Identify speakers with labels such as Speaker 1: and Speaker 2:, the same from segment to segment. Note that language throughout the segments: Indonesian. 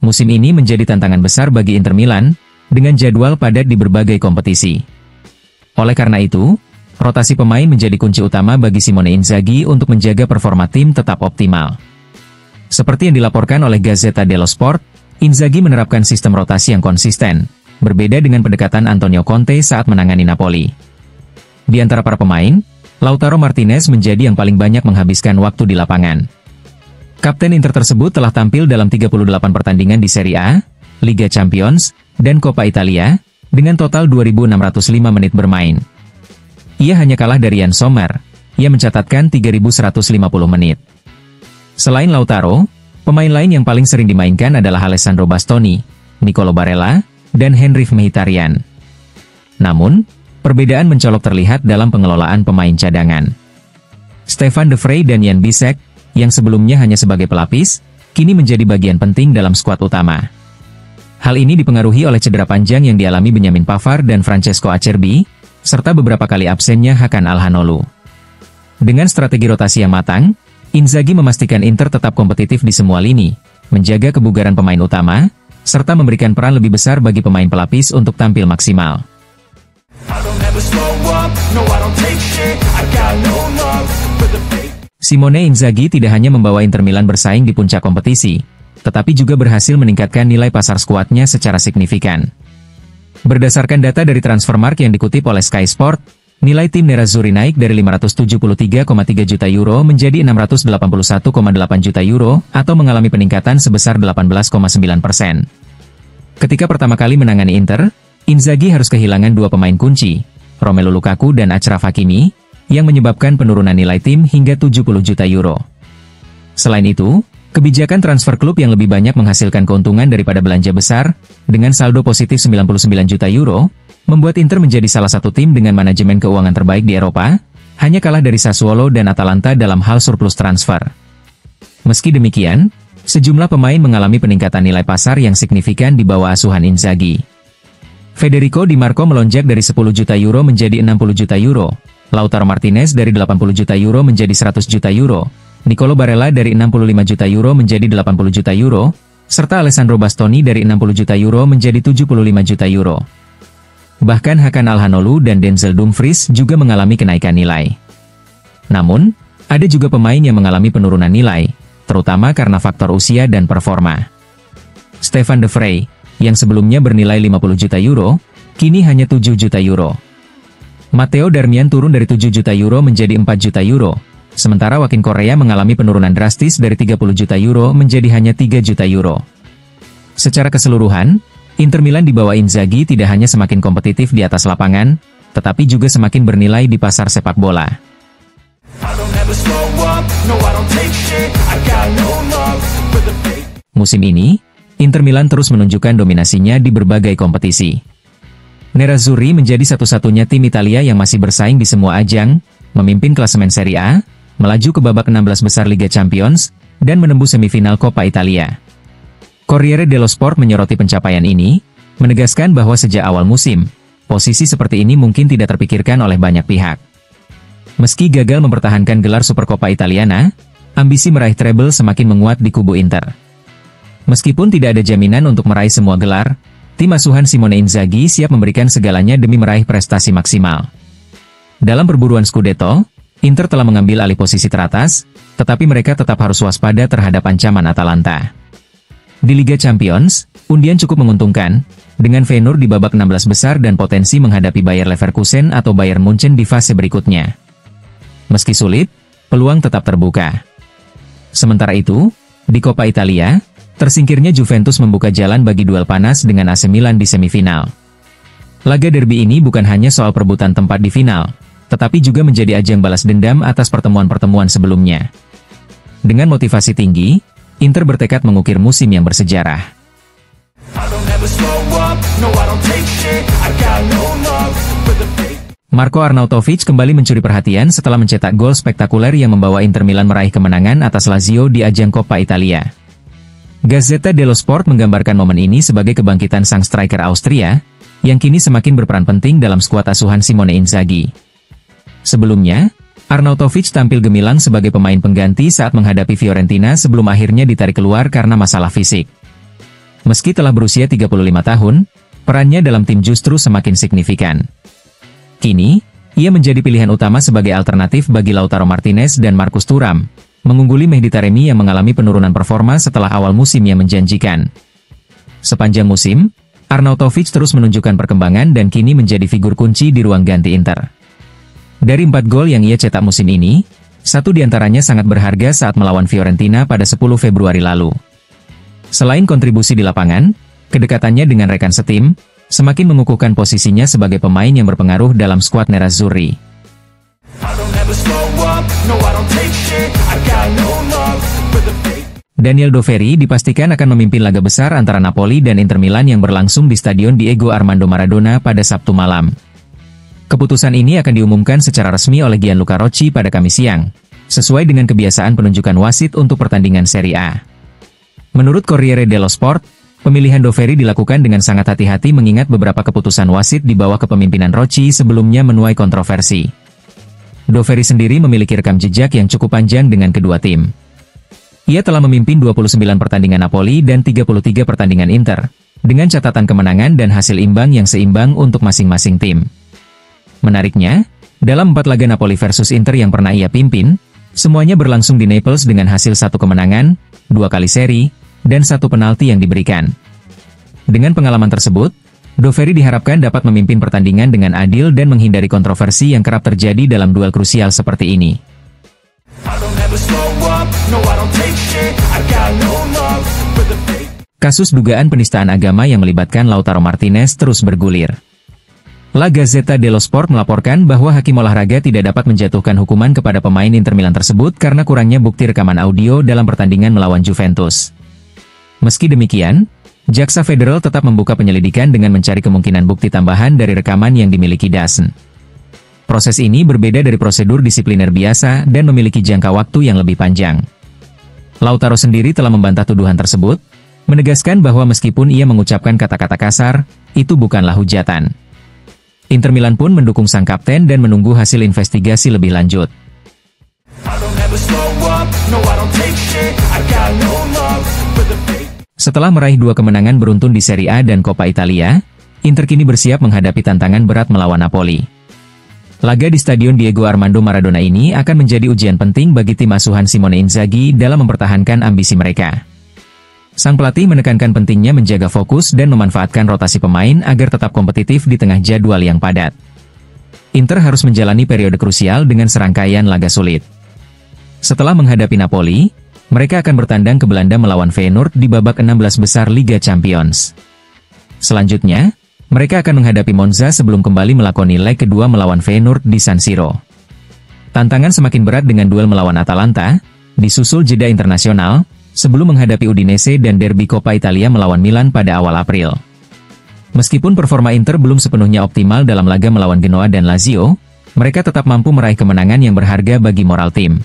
Speaker 1: Musim ini menjadi tantangan besar bagi Inter Milan, dengan jadwal padat di berbagai kompetisi. Oleh karena itu, rotasi pemain menjadi kunci utama bagi Simone Inzaghi untuk menjaga performa tim tetap optimal. Seperti yang dilaporkan oleh Gazzetta dello Sport, Inzaghi menerapkan sistem rotasi yang konsisten, berbeda dengan pendekatan Antonio Conte saat menangani Napoli. Di antara para pemain, Lautaro Martinez menjadi yang paling banyak menghabiskan waktu di lapangan. Kapten Inter tersebut telah tampil dalam 38 pertandingan di Serie A, Liga Champions, dan Coppa Italia, dengan total 2.605 menit bermain. Ia hanya kalah dari Yann Sommer, ia mencatatkan 3.150 menit. Selain Lautaro, pemain lain yang paling sering dimainkan adalah Alessandro Bastoni, Nicolo Barella, dan Henry Mkhitaryan. Namun, perbedaan mencolok terlihat dalam pengelolaan pemain cadangan. Stefan De Vrij dan Jan Bisek, yang sebelumnya hanya sebagai pelapis, kini menjadi bagian penting dalam skuad utama. Hal ini dipengaruhi oleh cedera panjang yang dialami Benjamin Pavard dan Francesco Acerbi, serta beberapa kali absennya Hakan Calhanoglu. Dengan strategi rotasi yang matang, Inzaghi memastikan Inter tetap kompetitif di semua lini, menjaga kebugaran pemain utama, serta memberikan peran lebih besar bagi pemain pelapis untuk tampil maksimal. Simone Inzaghi tidak hanya membawa Inter Milan bersaing di puncak kompetisi, tetapi juga berhasil meningkatkan nilai pasar skuadnya secara signifikan. Berdasarkan data dari Transfermarkt yang dikutip oleh Sky Sport, nilai tim Nerazzurri naik dari 573,3 juta euro menjadi 681,8 juta euro, atau mengalami peningkatan sebesar 18,9%. Ketika pertama kali menangani Inter, Inzaghi harus kehilangan dua pemain kunci, Romelu Lukaku dan Achraf Hakimi, yang menyebabkan penurunan nilai tim hingga 70 juta euro. Selain itu, kebijakan transfer klub yang lebih banyak menghasilkan keuntungan daripada belanja besar, dengan saldo positif 99 juta euro, membuat Inter menjadi salah satu tim dengan manajemen keuangan terbaik di Eropa, hanya kalah dari Sassuolo dan Atalanta dalam hal surplus transfer. Meski demikian, sejumlah pemain mengalami peningkatan nilai pasar yang signifikan di bawah asuhan Inzaghi. Federico Di Marco melonjak dari 10 juta euro menjadi 60 juta euro, Lautaro Martinez dari 80 juta euro menjadi 100 juta euro, Nicolo Barella dari 65 juta euro menjadi 80 juta euro, serta Alessandro Bastoni dari 60 juta euro menjadi 75 juta euro. Bahkan Hakan Calhanoglu dan Denzel Dumfries juga mengalami kenaikan nilai. Namun, ada juga pemain yang mengalami penurunan nilai, terutama karena faktor usia dan performa. Stefan De Vrij, yang sebelumnya bernilai 50 juta euro, kini hanya 7 juta euro. Matteo Darmian turun dari 7 juta euro menjadi 4 juta euro, sementara Joaquin Correa mengalami penurunan drastis dari 30 juta euro menjadi hanya 3 juta euro. Secara keseluruhan, Inter Milan di bawah Inzaghi tidak hanya semakin kompetitif di atas lapangan, tetapi juga semakin bernilai di pasar sepak bola. Musim ini, Inter Milan terus menunjukkan dominasinya di berbagai kompetisi. Nerazzurri menjadi satu-satunya tim Italia yang masih bersaing di semua ajang, memimpin klasemen Serie A, melaju ke babak 16 besar Liga Champions, dan menembus semifinal Coppa Italia. Corriere dello Sport menyoroti pencapaian ini, menegaskan bahwa sejak awal musim, posisi seperti ini mungkin tidak terpikirkan oleh banyak pihak. Meski gagal mempertahankan gelar Supercoppa Italiana, ambisi meraih treble semakin menguat di kubu Inter. Meskipun tidak ada jaminan untuk meraih semua gelar, tim asuhan Simone Inzaghi siap memberikan segalanya demi meraih prestasi maksimal. Dalam perburuan Scudetto, Inter telah mengambil alih posisi teratas, tetapi mereka tetap harus waspada terhadap ancaman Atalanta. Di Liga Champions, undian cukup menguntungkan, dengan Feyenoord di babak 16 besar dan potensi menghadapi Bayer Leverkusen atau Bayern Munchen di fase berikutnya. Meski sulit, peluang tetap terbuka. Sementara itu, di Coppa Italia, tersingkirnya Juventus membuka jalan bagi duel panas dengan AC Milan di semifinal. Laga derby ini bukan hanya soal perebutan tempat di final, tetapi juga menjadi ajang balas dendam atas pertemuan-pertemuan sebelumnya. Dengan motivasi tinggi, Inter bertekad mengukir musim yang bersejarah. Marko Arnautovic kembali mencuri perhatian setelah mencetak gol spektakuler yang membawa Inter Milan meraih kemenangan atas Lazio di ajang Coppa Italia. Gazzetta dello Sport menggambarkan momen ini sebagai kebangkitan sang striker Austria, yang kini semakin berperan penting dalam skuad asuhan Simone Inzaghi. Sebelumnya, Arnautovic tampil gemilang sebagai pemain pengganti saat menghadapi Fiorentina sebelum akhirnya ditarik keluar karena masalah fisik. Meski telah berusia 35 tahun, perannya dalam tim justru semakin signifikan. Kini, ia menjadi pilihan utama sebagai alternatif bagi Lautaro Martinez dan Marcus Thuram, mengungguli Mehdi Taremi yang mengalami penurunan performa setelah awal musim yang menjanjikan. Sepanjang musim, Arnautovic terus menunjukkan perkembangan dan kini menjadi figur kunci di ruang ganti Inter. Dari 4 gol yang ia cetak musim ini, 1 diantaranya sangat berharga saat melawan Fiorentina pada 10 Februari lalu. Selain kontribusi di lapangan, kedekatannya dengan rekan setim, semakin mengukuhkan posisinya sebagai pemain yang berpengaruh dalam skuad Nerazzurri. Daniel Doveri dipastikan akan memimpin laga besar antara Napoli dan Inter Milan yang berlangsung di Stadion Diego Armando Maradona pada Sabtu malam. Keputusan ini akan diumumkan secara resmi oleh Gianluca Rocci pada Kamis siang, sesuai dengan kebiasaan penunjukan wasit untuk pertandingan Serie A. Menurut Corriere dello Sport, pemilihan Doveri dilakukan dengan sangat hati-hati mengingat beberapa keputusan wasit di bawah kepemimpinan Rocci sebelumnya menuai kontroversi. Doveri sendiri memiliki rekam jejak yang cukup panjang dengan kedua tim. Ia telah memimpin 29 pertandingan Napoli dan 33 pertandingan Inter, dengan catatan kemenangan dan hasil imbang yang seimbang untuk masing-masing tim. Menariknya, dalam 4 laga Napoli versus Inter yang pernah ia pimpin, semuanya berlangsung di Naples dengan hasil 1 kemenangan, 2 kali seri, dan 1 penalti yang diberikan. Dengan pengalaman tersebut, Doveri diharapkan dapat memimpin pertandingan dengan adil dan menghindari kontroversi yang kerap terjadi dalam duel krusial seperti ini. Kasus dugaan penistaan agama yang melibatkan Lautaro Martinez terus bergulir. La Gazzetta dello Sport melaporkan bahwa hakim olahraga tidak dapat menjatuhkan hukuman kepada pemain Inter Milan tersebut karena kurangnya bukti rekaman audio dalam pertandingan melawan Juventus. Meski demikian, Jaksa Federal tetap membuka penyelidikan dengan mencari kemungkinan bukti tambahan dari rekaman yang dimiliki DAZN. Proses ini berbeda dari prosedur disipliner biasa dan memiliki jangka waktu yang lebih panjang. Lautaro sendiri telah membantah tuduhan tersebut, menegaskan bahwa meskipun ia mengucapkan kata-kata kasar, itu bukanlah hujatan. Inter Milan pun mendukung sang kapten dan menunggu hasil investigasi lebih lanjut. Setelah meraih 2 kemenangan beruntun di Serie A dan Coppa Italia, Inter kini bersiap menghadapi tantangan berat melawan Napoli. Laga di Stadion Diego Armando Maradona ini akan menjadi ujian penting bagi tim asuhan Simone Inzaghi dalam mempertahankan ambisi mereka. Sang pelatih menekankan pentingnya menjaga fokus dan memanfaatkan rotasi pemain agar tetap kompetitif di tengah jadwal yang padat. Inter harus menjalani periode krusial dengan serangkaian laga sulit. Setelah menghadapi Napoli, mereka akan bertandang ke Belanda melawan Feyenoord di babak 16 besar Liga Champions. Selanjutnya, mereka akan menghadapi Monza sebelum kembali melakoni leg kedua melawan Feyenoord di San Siro. Tantangan semakin berat dengan duel melawan Atalanta, disusul jeda internasional, sebelum menghadapi Udinese dan derby Coppa Italia melawan Milan pada awal April. Meskipun performa Inter belum sepenuhnya optimal dalam laga melawan Genoa dan Lazio, mereka tetap mampu meraih kemenangan yang berharga bagi moral tim.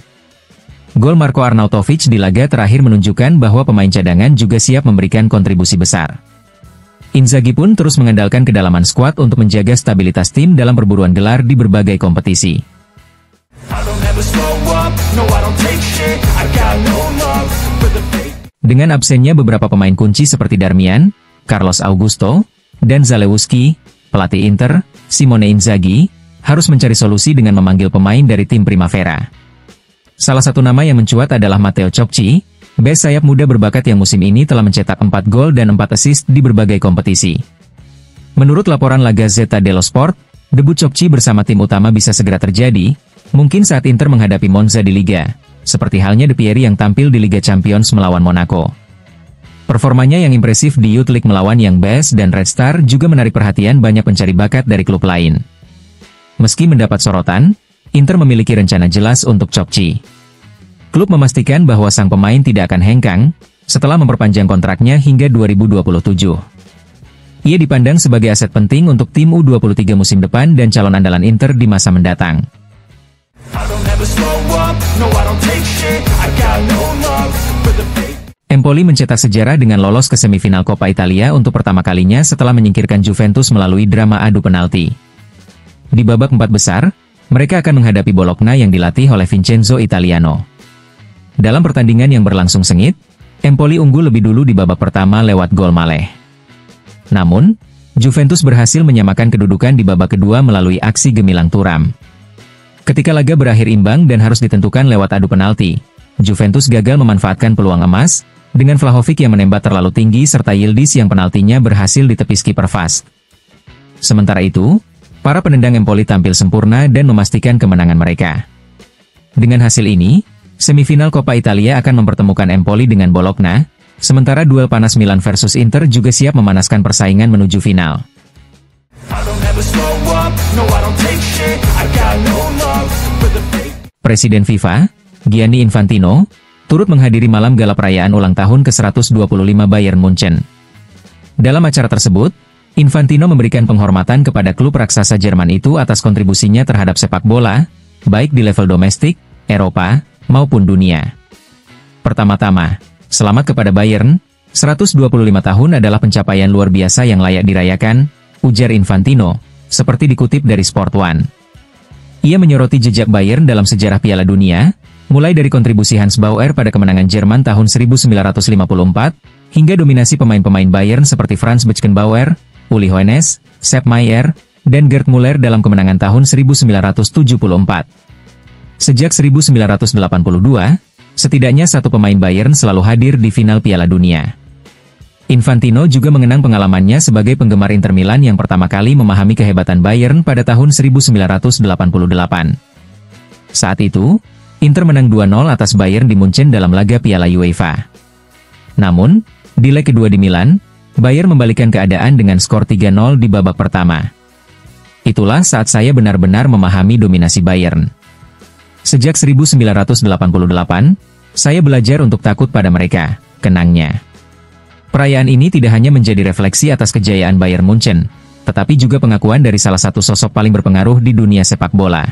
Speaker 1: Gol Marco Arnautovic di laga terakhir menunjukkan bahwa pemain cadangan juga siap memberikan kontribusi besar. Inzaghi pun terus mengandalkan kedalaman skuad untuk menjaga stabilitas tim dalam perburuan gelar di berbagai kompetisi. Dengan absennya beberapa pemain kunci seperti Darmian, Carlos Augusto, dan Zalewski, pelatih Inter, Simone Inzaghi, harus mencari solusi dengan memanggil pemain dari tim Primavera. Salah satu nama yang mencuat adalah Matteo Ciocci, bek sayap muda berbakat yang musim ini telah mencetak 4 gol dan 4 assist di berbagai kompetisi. Menurut laporan La Gazzetta dello Sport, debut Ciocci bersama tim utama bisa segera terjadi, mungkin saat Inter menghadapi Monza di Liga, seperti halnya De Pieri yang tampil di Liga Champions melawan Monaco. Performanya yang impresif di Youth League melawan Young Boys dan Red Star juga menarik perhatian banyak pencari bakat dari klub lain. Meski mendapat sorotan, Inter memiliki rencana jelas untuk Ciocci. Klub memastikan bahwa sang pemain tidak akan hengkang setelah memperpanjang kontraknya hingga 2027. Ia dipandang sebagai aset penting untuk tim U23 musim depan dan calon andalan Inter di masa mendatang. Empoli mencetak sejarah dengan lolos ke semifinal Coppa Italia untuk pertama kalinya setelah menyingkirkan Juventus melalui drama adu penalti. Di babak 4 besar, mereka akan menghadapi Bologna yang dilatih oleh Vincenzo Italiano. Dalam pertandingan yang berlangsung sengit, Empoli unggul lebih dulu di babak pertama lewat gol Maleh. Namun, Juventus berhasil menyamakan kedudukan di babak kedua melalui aksi gemilang Thuram. Ketika laga berakhir imbang dan harus ditentukan lewat adu penalti, Juventus gagal memanfaatkan peluang emas, dengan Vlahovic yang menembak terlalu tinggi serta Yildiz yang penaltinya berhasil ditepis kiper Fast. Sementara itu, para penendang Empoli tampil sempurna dan memastikan kemenangan mereka. Dengan hasil ini, semifinal Coppa Italia akan mempertemukan Empoli dengan Bologna, sementara duel panas Milan versus Inter juga siap memanaskan persaingan menuju final. Presiden FIFA, Gianni Infantino, turut menghadiri malam gala perayaan ulang tahun ke-125 Bayern Munchen. Dalam acara tersebut, Infantino memberikan penghormatan kepada klub raksasa Jerman itu atas kontribusinya terhadap sepak bola, baik di level domestik, Eropa, maupun dunia. Pertama-tama, selamat kepada Bayern, 125 tahun adalah pencapaian luar biasa yang layak dirayakan, ujar Infantino, seperti dikutip dari Sport One. Ia menyoroti jejak Bayern dalam sejarah Piala Dunia, mulai dari kontribusi Hans Bauer pada kemenangan Jerman tahun 1954, hingga dominasi pemain-pemain Bayern seperti Franz Beckenbauer, Uli Hoeneß, Sepp Maier, dan Gerd Müller dalam kemenangan tahun 1974. Sejak 1982, setidaknya satu pemain Bayern selalu hadir di final Piala Dunia. Infantino juga mengenang pengalamannya sebagai penggemar Inter Milan yang pertama kali memahami kehebatan Bayern pada tahun 1988. Saat itu, Inter menang 2-0 atas Bayern di Munchen dalam laga Piala UEFA. Namun, di leg kedua di Milan, Bayern membalikan keadaan dengan skor 3-0 di babak pertama. Itulah saat saya benar-benar memahami dominasi Bayern. Sejak 1988, saya belajar untuk takut pada mereka, kenangnya. Perayaan ini tidak hanya menjadi refleksi atas kejayaan Bayern Munchen, tetapi juga pengakuan dari salah satu sosok paling berpengaruh di dunia sepak bola.